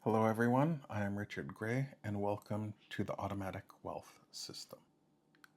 Hello, everyone. I am Richard Gray, and welcome to the Automatic Wealth System.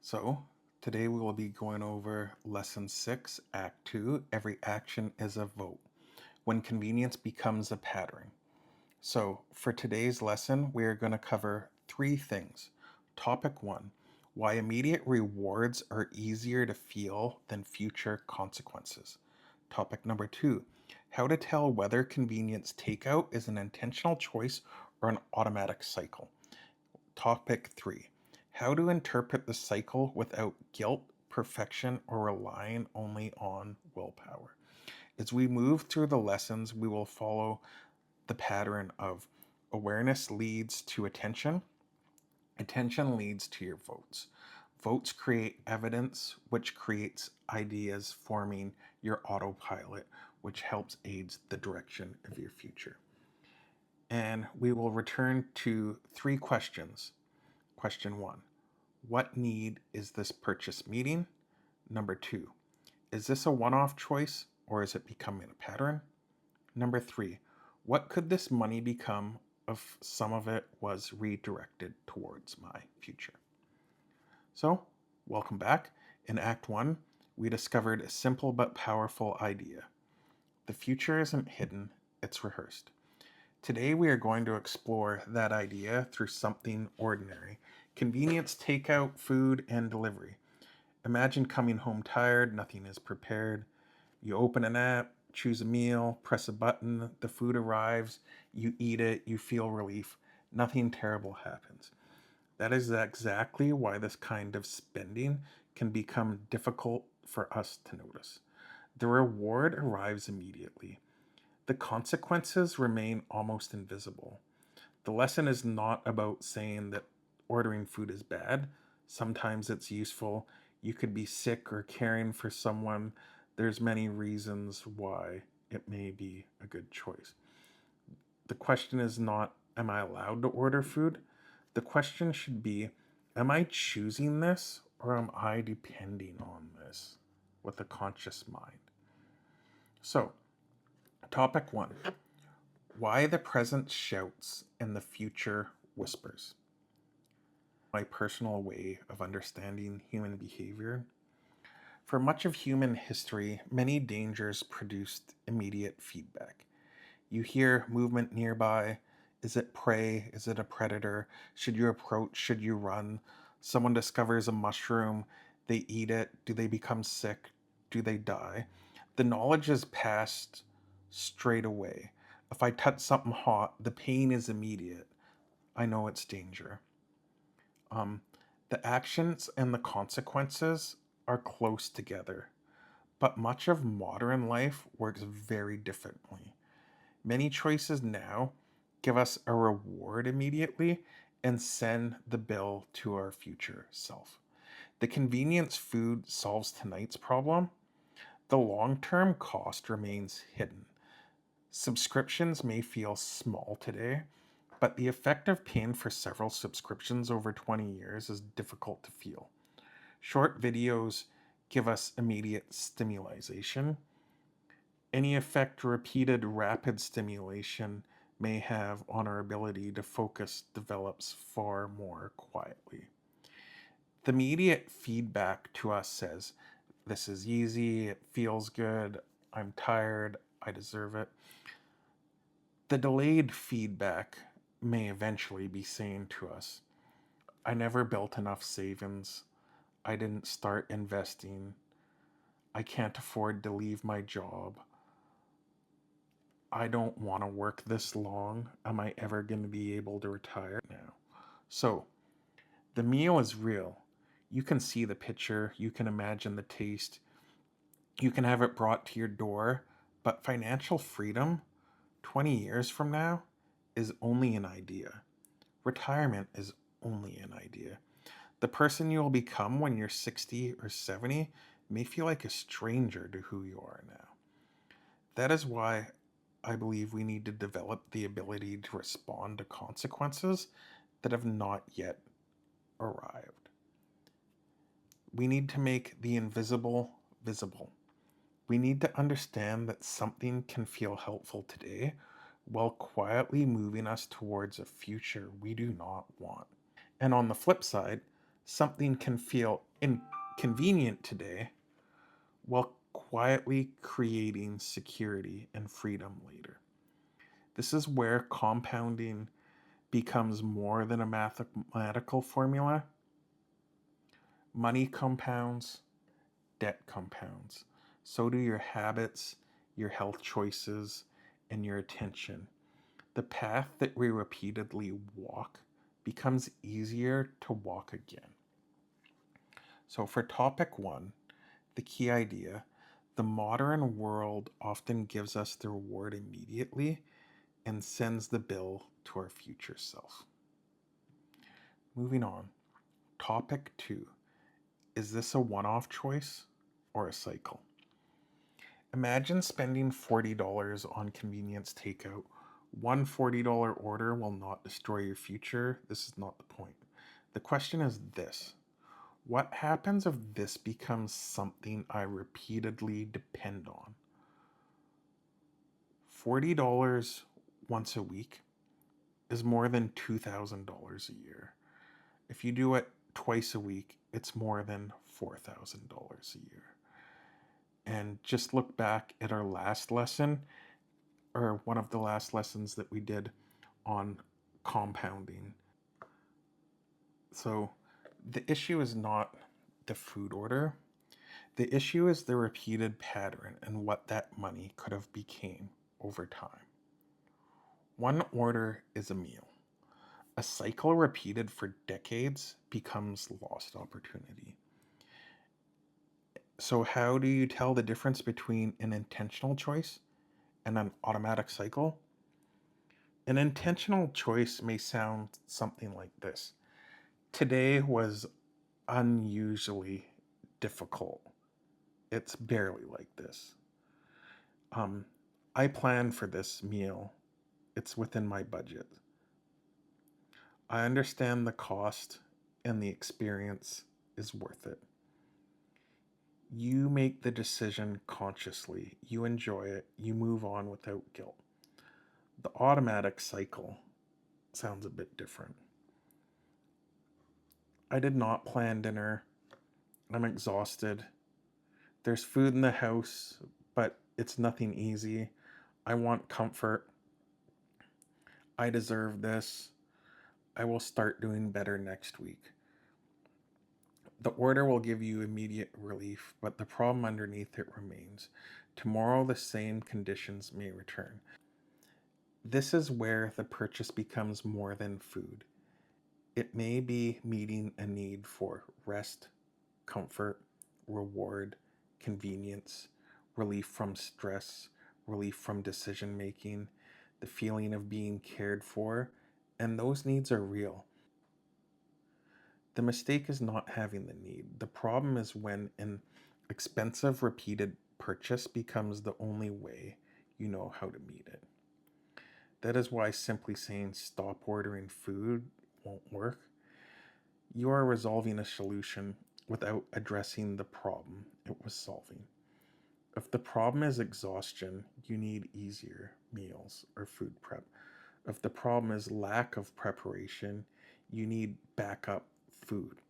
So, today we will be going over Lesson 6, Act 2 Every Action is a Vote When Convenience Becomes a Pattern. So, for today's lesson, we are going to cover three things. Topic 1 Why immediate rewards are easier to feel than future consequences. Topic number 2 How to tell whether convenience takeout is an intentional choice or an automatic cycle. Topic 3 How to interpret the cycle without guilt, perfection, or relying only on willpower. As we move through the lessons, we will follow the pattern of awareness leads to attention, attention leads to your votes. Votes create evidence, which creates ideas, forming your autopilot, which helps aids the direction of your future. And we will return to three questions. Question 1 What need is this purchase meeting? Number 2 Is this a one off choice or is it becoming a pattern? Number 3 What could this money become if some of it was redirected towards my future? So, welcome back. In Act 1, we discovered a simple but powerful idea. The future isn't hidden, it's rehearsed. Today, we are going to explore that idea through something ordinary: convenience, takeout, food, and delivery. Imagine coming home tired, nothing is prepared. You open an app, choose a meal, press a button, the food arrives, you eat it, you feel relief. Nothing terrible happens. That is exactly why this kind of spending can become difficult for us to notice. The reward arrives immediately. The consequences remain almost invisible. The lesson is not about saying that ordering food is bad. Sometimes it's useful. You could be sick or caring for someone. There's many reasons why it may be a good choice. The question is not, am I allowed to order food? The question should be, am I choosing this or am I depending on this with a conscious mind? So, topic 1 Why the present shouts and the future whispers. My personal way of understanding human behavior. For much of human history, many dangers produced immediate feedback. You hear movement nearby. Is it prey? Is it a predator? Should you approach? Should you run? Someone discovers a mushroom. They eat it. Do they become sick? Do they die? The knowledge is passed straight away. If I touch something hot, the pain is immediate. I know it's danger. Um, the actions and the consequences are close together, but much of modern life works very differently. Many choices now give us a reward immediately and send the bill to our future self. The convenience food solves tonight's problem. The long term cost remains hidden. Subscriptions may feel small today, but the effect of paying for several subscriptions over 20 years is difficult to feel. Short videos give us immediate stimulation. Any effect repeated rapid stimulation may have on our ability to focus develops far more quietly. The immediate feedback to us says, this is easy, it feels good, I'm tired, I deserve it. The delayed feedback may eventually be saying to us, I never built enough savings, I didn't start investing, I can't afford to leave my job, I don't want to work this long. Am I ever going to be able to retire now? So, the meal is real. You can see the picture, you can imagine the taste, you can have it brought to your door, but financial freedom 20 years from now is only an idea. Retirement is only an idea. The person you will become when you're 60 or 70 may feel like a stranger to who you are now. That is why I believe we need to develop the ability to respond to consequences that have not yet arrived. We need to make the invisible visible. We need to understand that something can feel helpful today while quietly moving us towards a future we do not want. And on the flip side, something can feel inconvenient today while quietly creating security and freedom later. This is where compounding becomes more than a mathematical formula. Money compounds, debt compounds. So do your habits, your health choices, and your attention. The path that we repeatedly walk becomes easier to walk again. So, for topic one, the key idea, the modern world often gives us the reward immediately and sends the bill to our future self. Moving on, topic two, is this a one off choice or a cycle? Imagine spending $40 on convenience takeout. One $40 order will not destroy your future. This is not the point. The question is this: what happens if this becomes something I repeatedly depend on? $40 once a week is more than $2,000 a year. If you do it twice a week, it's more than $4,000 a year. And just look back at our last lesson, or one of the last lessons that we did on compounding. So the issue is not the food order. The issue is the repeated pattern and what that money could have became over time. One order is a meal. A cycle repeated for decades becomes lost opportunity. So how do you tell the difference between an intentional choice and an automatic cycle? An intentional choice may sound something like this: today was unusually difficult. It's barely like this. Um, I planned for this meal. It's within my budget. I understand the cost and the experience is worth it. You make the decision consciously. You enjoy it. You move on without guilt. The automatic cycle sounds a bit different. I did not plan dinner. I'm exhausted. There's food in the house, but it's nothing easy. I want comfort. I deserve this. I will start doing better next week. The order will give you immediate relief, but the problem underneath it remains. Tomorrow, the same conditions may return. This is where the purchase becomes more than food. It may be meeting a need for rest, comfort, reward, convenience, relief from stress, relief from decision making, the feeling of being cared for, and those needs are real. The mistake is not having the need. The problem is when an expensive repeated purchase becomes the only way you know how to meet it. That is why simply saying stop ordering food won't work. You are resolving a solution without addressing the problem it was solving. If the problem is exhaustion, you need easier meals or food prep. If the problem is lack of preparation, you need backup food.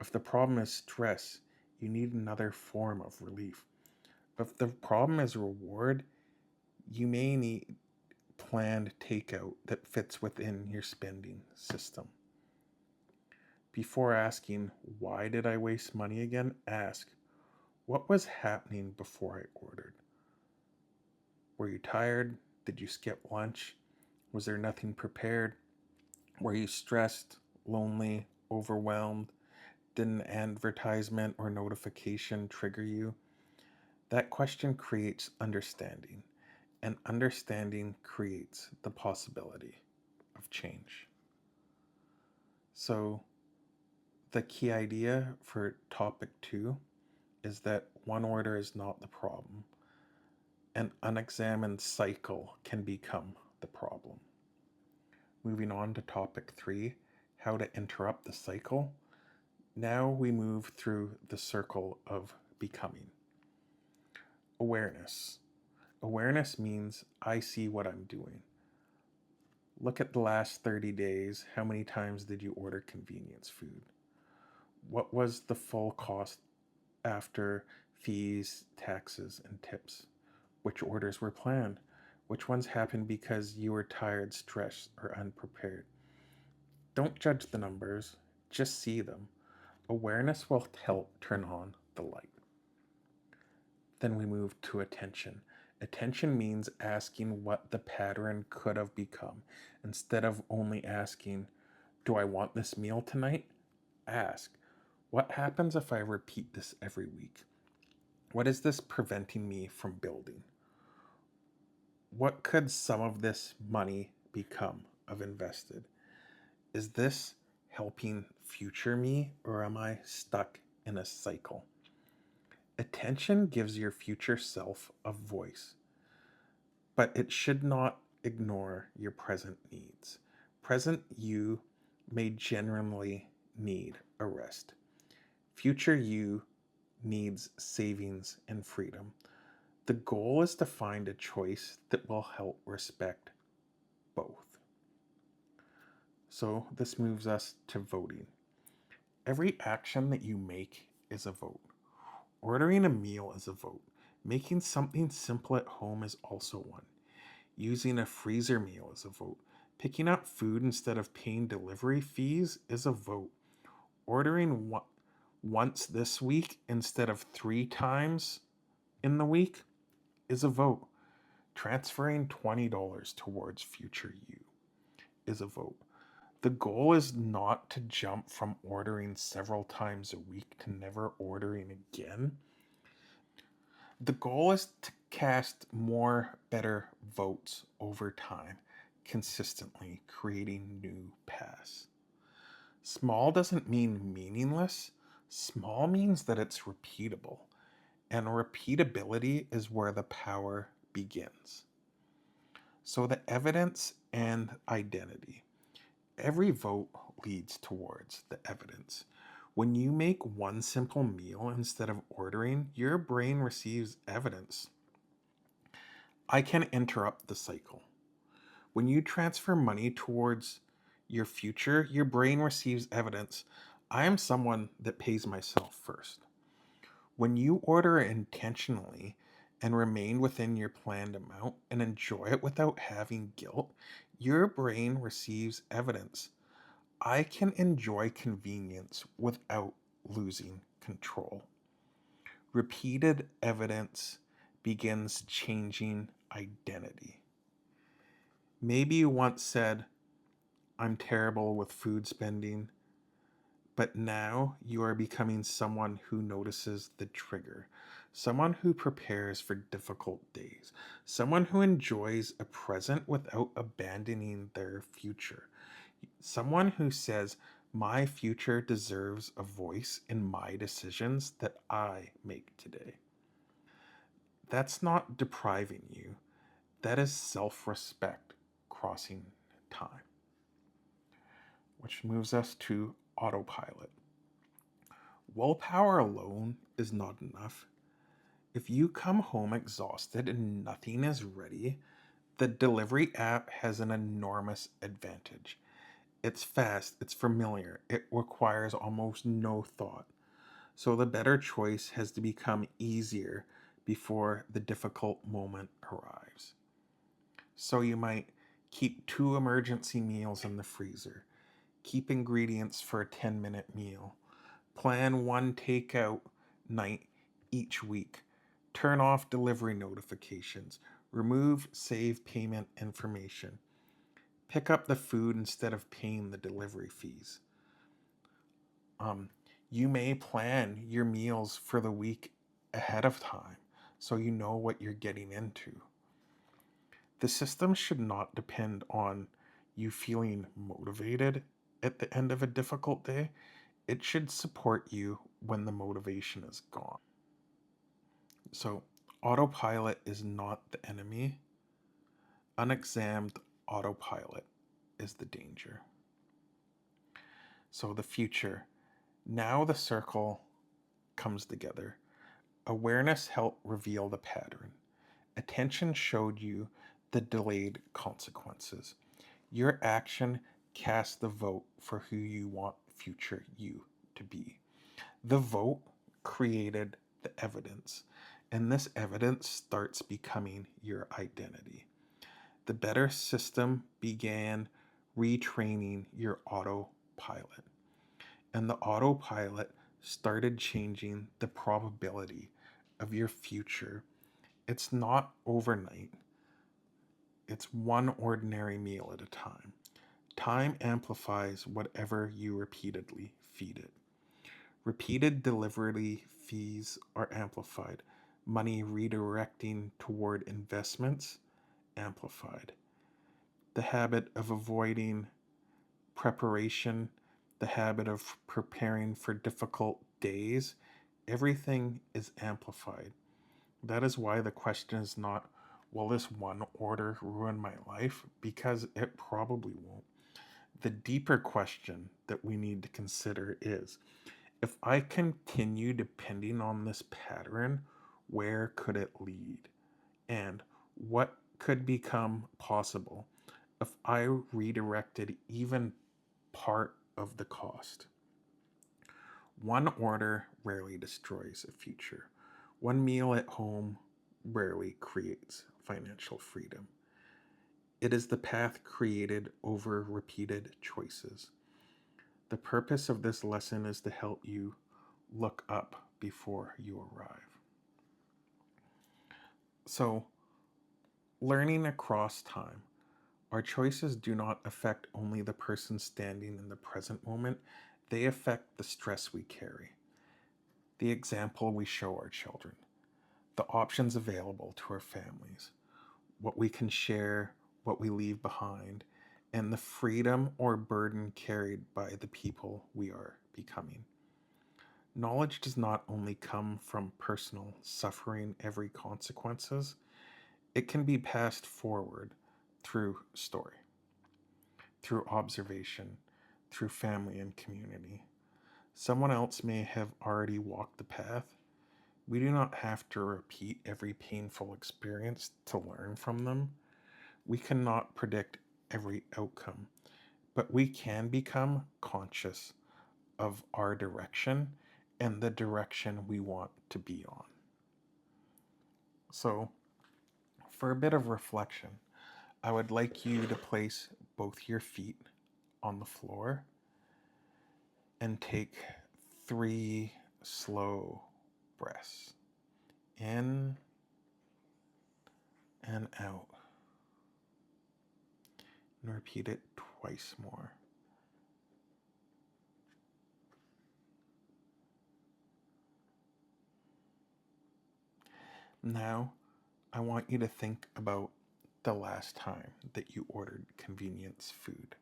If the problem is stress, you need another form of relief. If the problem is reward, you may need planned takeout that fits within your spending system. Before asking, why did I waste money again? Ask, what was happening before I ordered? Were you tired? Did you skip lunch? Was there nothing prepared? Were you stressed, lonely, overwhelmed? Did an advertisement or notification trigger you? That question creates understanding, and understanding creates the possibility of change. So, the key idea for topic two is that one order is not the problem. An unexamined cycle can become the problem. Moving on to topic three, how to interrupt the cycle. Now we move through the circle of becoming. Awareness. Awareness means I see what I'm doing. Look at the last 30 days. How many times did you order convenience food? What was the full cost after fees, taxes, and tips? Which orders were planned? Which ones happened because you were tired, stressed, or unprepared? Don't judge the numbers, just see them. Awareness will help turn on the light. Then we move to attention. Attention means asking what the pattern could have become. Instead of only asking, do I want this meal tonight? Ask, what happens if I repeat this every week? What is this preventing me from building? What could some of this money become of invested? Is this helping future me, or am I stuck in a cycle? Attention gives your future self a voice, but it should not ignore your present needs. Present you may genuinely need a rest. Future you needs savings and freedom. The goal is to find a choice that will help respect both. So this moves us to voting. Every action that you make is a vote. Ordering a meal is a vote. Making something simple at home is also one. Using a freezer meal is a vote. Picking up food instead of paying delivery fees is a vote. Ordering once this week instead of 3 times in the week is a vote. Transferring $20 towards future you is a vote. The goal is not to jump from ordering several times a week to never ordering again. The goal is to cast more better votes over time, consistently creating new paths. Small doesn't mean meaningless. Small means that it's repeatable. And repeatability is where the power begins. So the evidence and identity. Every vote leads towards the evidence. When you make one simple meal instead of ordering, your brain receives evidence. I can interrupt the cycle. When you transfer money towards your future, your brain receives evidence. I am someone that pays myself first. When you order intentionally and remain within your planned amount and enjoy it without having guilt, your brain receives evidence. I can enjoy convenience without losing control. Repeated evidence begins changing identity. Maybe you once said, I'm terrible with food spending, but now you are becoming someone who notices the trigger, someone who prepares for difficult days, someone who enjoys a present without abandoning their future, someone who says, my future deserves a voice in my decisions that I make today. That's not depriving you, that is self respect crossing time. Which moves us to autopilot. Willpower alone is not enough. If you come home exhausted and nothing is ready, the delivery app has an enormous advantage. It's fast, it's familiar, it requires almost no thought. So the better choice has to become easier before the difficult moment arrives. So you might keep 2 emergency meals in the freezer, keep ingredients for a 10-minute meal, plan 1 takeout night each week, turn off delivery notifications, remove save payment information, pick up the food instead of paying the delivery fees. You may plan your meals for the week ahead of time so you know what you're getting into. The system should not depend on you feeling motivated at the end of a difficult day. It should support you when the motivation is gone. So, autopilot is not the enemy. Unexamined autopilot is the danger. So, the future. Now the circle comes together. Awareness helped reveal the pattern. Attention showed you the delayed consequences. Your action casts the vote for who you want future you to be. The vote created the evidence, and this evidence starts becoming your identity. The better system began retraining your autopilot, and the autopilot started changing the probability of your future. It's not overnight, it's one ordinary meal at a time. Time amplifies whatever you repeatedly feed it. Repeated delivery fees are amplified. Money redirecting toward investments amplified. The habit of avoiding preparation, the habit of preparing for difficult days, everything is amplified. That is why the question is not, will this one order ruin my life? Because it probably won't. The deeper question that we need to consider is, if I continue depending on this pattern, where could it lead? And what could become possible if I redirected even part of the cost? One order rarely destroys a future. One meal at home rarely creates financial freedom. It is the path created over repeated choices. The purpose of this lesson is to help you look up before you arrive. So, learning across time, our choices do not affect only the person standing in the present moment, they affect the stress we carry, the example we show our children, the options available to our families, what we can share, what we leave behind, and the freedom or burden carried by the people we are becoming. Knowledge does not only come from personal suffering every consequences, it can be passed forward through story, through observation, through family and community. Someone else may have already walked the path. We do not have to repeat every painful experience to learn from them. We cannot predict every outcome, but we can become conscious of our direction and the direction we want to be on. So, for a bit of reflection, I would like you to place both your feet on the floor and take 3 slow breaths in and out. And repeat it twice more. Now, I want you to think about the last time that you ordered convenience food.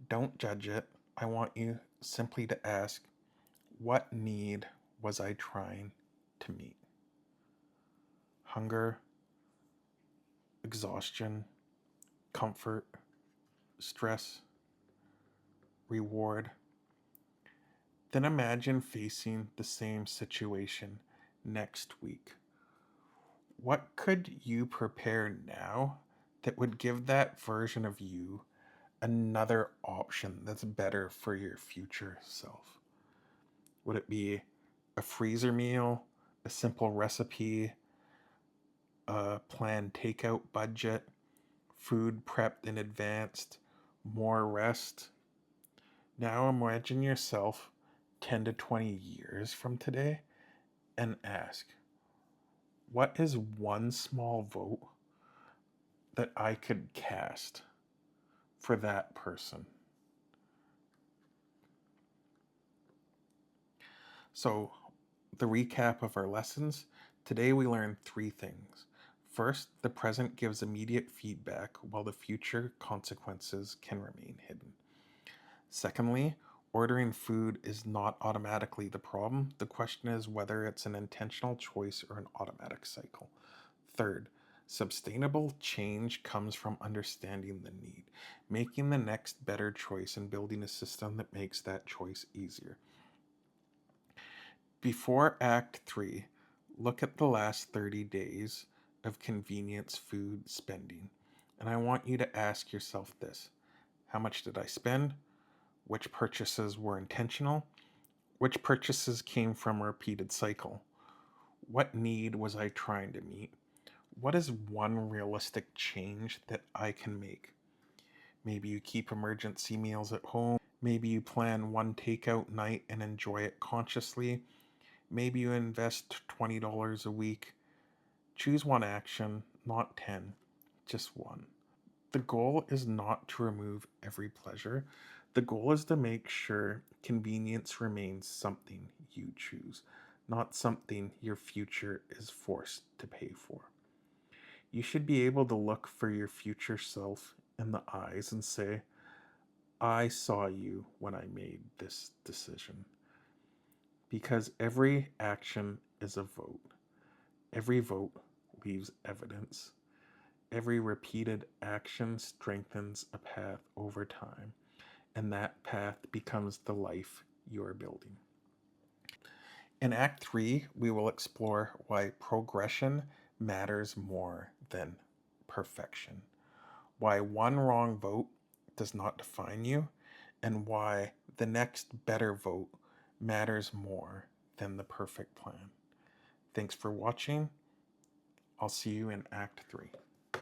Don't judge it. I want you simply to ask, what need was I trying to meet? Hunger, exhaustion, comfort, stress, reward. Then imagine facing the same situation next week. What could you prepare now that would give that version of you another option that's better for your future self? Would it be a freezer meal, a simple recipe, a planned takeout budget, food prepped in advance, more rest? Now imagine yourself 10 to 20 years from today and ask, what is one small vote that I could cast for that person? So, the recap of our lessons today we learned 3 things. First, the present gives immediate feedback while the future consequences can remain hidden. Secondly, ordering food is not automatically the problem. The question is whether it's an intentional choice or an automatic cycle. Third, sustainable change comes from understanding the need, making the next better choice, and building a system that makes that choice easier. Before Act 3, look at the last 30 days of convenience food spending. And I want you to ask yourself this: how much did I spend? Which purchases were intentional? Which purchases came from a repeated cycle? What need was I trying to meet? What is one realistic change that I can make? Maybe you keep emergency meals at home. Maybe you plan one takeout night and enjoy it consciously. Maybe you invest $20 a week. Choose one action, not 10, just one. The goal is not to remove every pleasure. The goal is to make sure convenience remains something you choose, not something your future is forced to pay for. You should be able to look for your future self in the eyes and say, I saw you when I made this decision. Because every action is a vote. Every vote leaves evidence. Every repeated action strengthens a path over time, and that path becomes the life you are building. In Act 3, we will explore why progression matters more than perfection, why one wrong vote does not define you, and why the next better vote matters more than the perfect plan. Thanks for watching. I'll see you in Act 3.